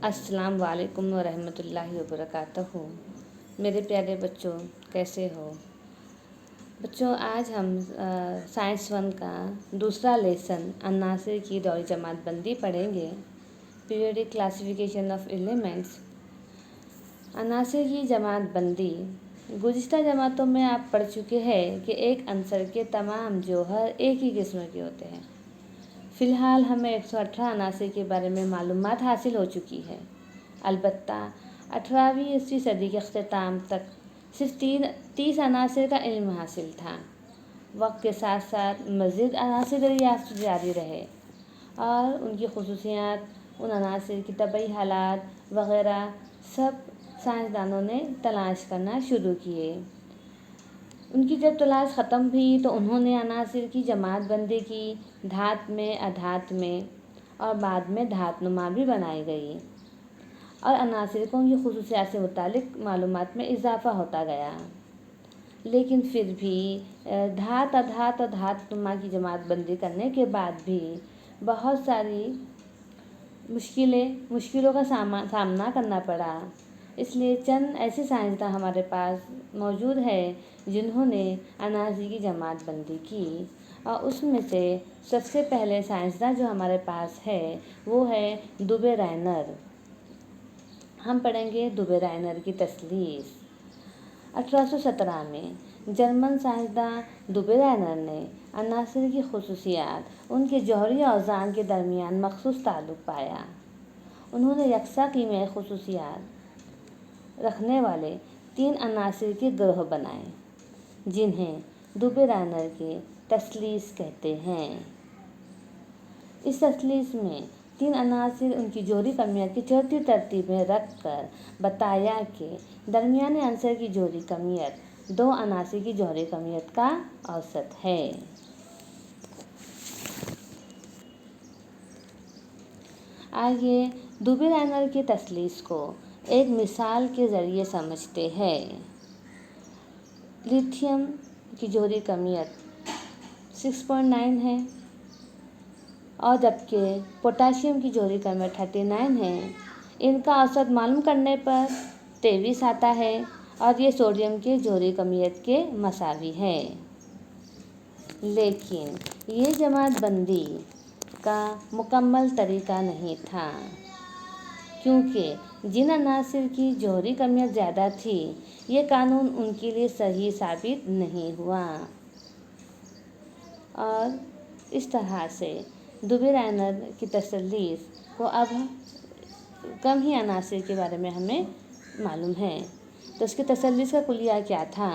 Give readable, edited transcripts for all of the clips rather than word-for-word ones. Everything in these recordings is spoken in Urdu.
السلام علیکم ورحمۃ اللہ وبرکاتہ۔ میرے پیارے بچوں، کیسے ہو؟ بچوں، آج ہم سائنس 1 کا دوسرا لیسن عناصر کی دوری جماعت بندی پڑھیں گے۔ Periodic classification of elements. عناصر کی جماعت بندی۔ گزشتہ جماعتوں میں آپ پڑھ چکے ہیں کہ ایک عنصر کے تمام جوہر ایک ہی قسم کے ہوتے ہیں۔ فی الحال ہمیں 118 عناصر کے بارے میں معلومات حاصل ہو چکی ہے، البتہ 18ویں صدی کے اختتام تک صرف 30 عناصر کا علم حاصل تھا۔ وقت کے ساتھ ساتھ مزید عناصر دریافت جاری رہے اور ان کی خصوصیات، ان عناصر کی طبعی حالات وغیرہ سب سائنسدانوں نے تلاش کرنا شروع کیے۔ ان کی جب تلاش ختم ہوئی تو انہوں نے عناصر کی جماعت بندی کی، دھات میں، ادھات میں اور بعد میں دھات نما بھی بنائی گئی، اور عناصر کو ان کی خصوصیات سے متعلق معلومات میں اضافہ ہوتا گیا۔ لیکن پھر بھی دھات، ادھات اور دھات نما کی جماعت بندی کرنے کے بعد بھی بہت ساری مشکلوں کا سامنا کرنا پڑا۔ اس لیے چند ایسے سائنسداں ہمارے پاس موجود ہیں جنہوں نے عناصر کی جماعت بندی کی، اور اس میں سے سب سے پہلے سائنسداں جو ہمارے پاس ہے وہ ہے دوبے رائنر۔ ہم پڑھیں گے دوبے رائنر کی تثلیث۔ 1817 میں جرمن سائنسداں دوبے رائنر نے عناصر کی خصوصیات، ان کے جوہری اوزان کے درمیان مخصوص تعلق پایا۔ انہوں نے یکساں کیمیائی خصوصیات رکھنے والے 3 عناصر کے گروہ بنائے جنہیں دوبے رائنر کی تثلیث کہتے ہیں۔ اس تثلیث میں 3 عناصر ان کی جوہری کمیت کی چوتھی ترتیب میں رکھ کر بتایا کہ درمیانے عنصر کی جوہری کمیت 2 عناصر کی جوہری کمیت کا اوسط ہے۔ آئیے دوبے رائنر کی تثلیث کو ایک مثال کے ذریعے سمجھتے ہیں۔ لیتھیم کی جوہری کمیت 6.9 ہے، اور جبکہ پوٹاشیم کی جوہری کمیت 39 ہے۔ ان کا اوسط معلوم کرنے پر 23 آتا ہے، اور یہ سوڈیم کی جوہری کمیت کے مساوی ہے۔ لیکن یہ جماعت بندی کا مکمل طریقہ نہیں تھا، کیونکہ جن عناصر کی جوہری کمیت زیادہ تھی، یہ قانون ان کے لیے صحیح ثابت نہیں ہوا، اور اس طرح سے دوبے رائنر کی تثلیث کو اب کم ہی عناصر کے بارے میں ہمیں معلوم ہے۔ تو اس کی تثلیث کا کلیہ کیا تھا؟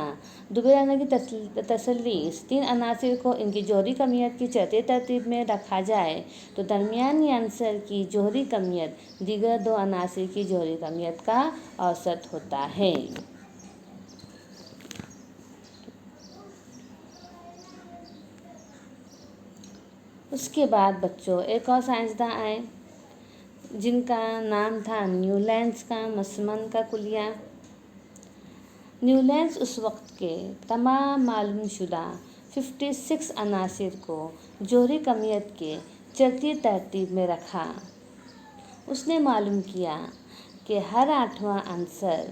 دوبے رائنر کی تثلیث 3 عناصر کو ان کی جوہری کمیت کی چوتھی ترتیب میں رکھا جائے تو درمیانی عنصر کی جوہری کمیت دیگر 2 عناصر کی جوہری کمیت کا اوسط ہوتا ہے۔ اس کے بعد بچوں ایک اور سائنسداں آئے جن کا نام تھا نیولینز کا مسمن کا کلیہ۔ نیولینز اس وقت کے تمام معلوم شدہ 56 عناصر کو جوہری کمیت کے چوتھی ترتیب میں رکھا۔ اس نے معلوم کیا کہ ہر 8واں عنصر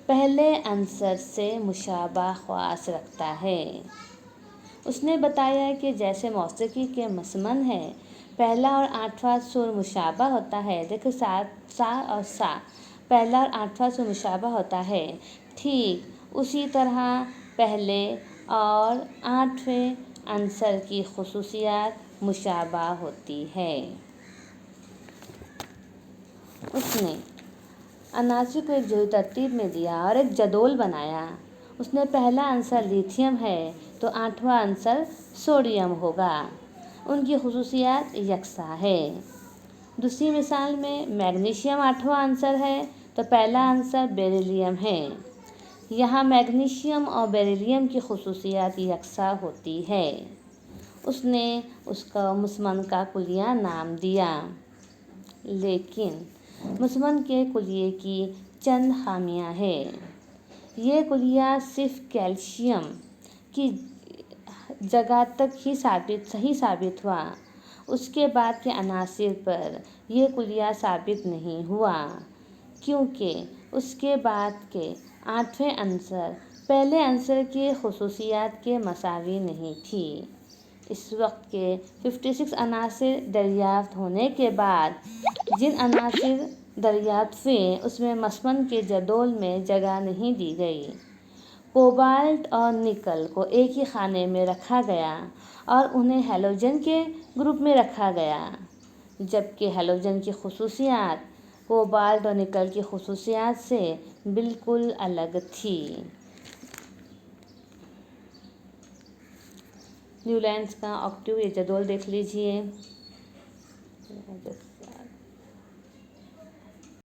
پہلے عنصر سے مشابہ خواص رکھتا ہے۔ اس نے بتایا کہ جیسے موسیقی کے مسمن ہے، پہلا اور 8واں سر مشابہ ہوتا ہے، دیکھو سا اور سا، پہلا اور 8واں سر مشابہ ہوتا ہے، ٹھیک اسی طرح پہلے اور 8ویں عنصر کی خصوصیات مشابہ ہوتی ہے۔ اس نے عناصر کو ایک جوہری ترتیب میں دیا اور ایک جدول بنایا۔ اس نے پہلا عنصر لیتھیم ہے تو 8واں عنصر سوڈیم ہوگا، ان کی خصوصیات یکساں ہے۔ دوسری مثال میں میگنیشیم 8واں عنصر ہے تو پہلا عنصر بیریلیم ہے۔ یہاں میگنیشیم اور بیریلیم کی خصوصیات یکساں ہوتی ہے۔ اس نے اس کو مسمن کا کلیہ نام دیا، لیکن مسمن کے کلیے کی چند خامیاں ہیں۔ یہ کلیہ صرف کیلشیم کی جگہ تک ہی صحیح ثابت ہوا، اس کے بعد کے عناصر پر یہ کلیہ ثابت نہیں ہوا، کیونکہ اس کے بعد کے 8ویں عنصر پہلے عنصر کی خصوصیات کے مساوی نہیں تھی۔ اس وقت کے 56 عناصر دریافت ہونے کے بعد جن عناصر دریافت ہوئے اس میں مسمن کے جدول میں جگہ نہیں دی گئی۔ کوبالٹ اور نکل کو ایک ہی خانے میں رکھا گیا اور انہیں ہیلوجن کے گروپ میں رکھا گیا، جبکہ ہیلوجن کی خصوصیات کوبالٹ اور نکل کی خصوصیات سے بالکل الگ تھی۔ نیولینڈس کا آکٹیو یہ جدول دیکھ لیجئے۔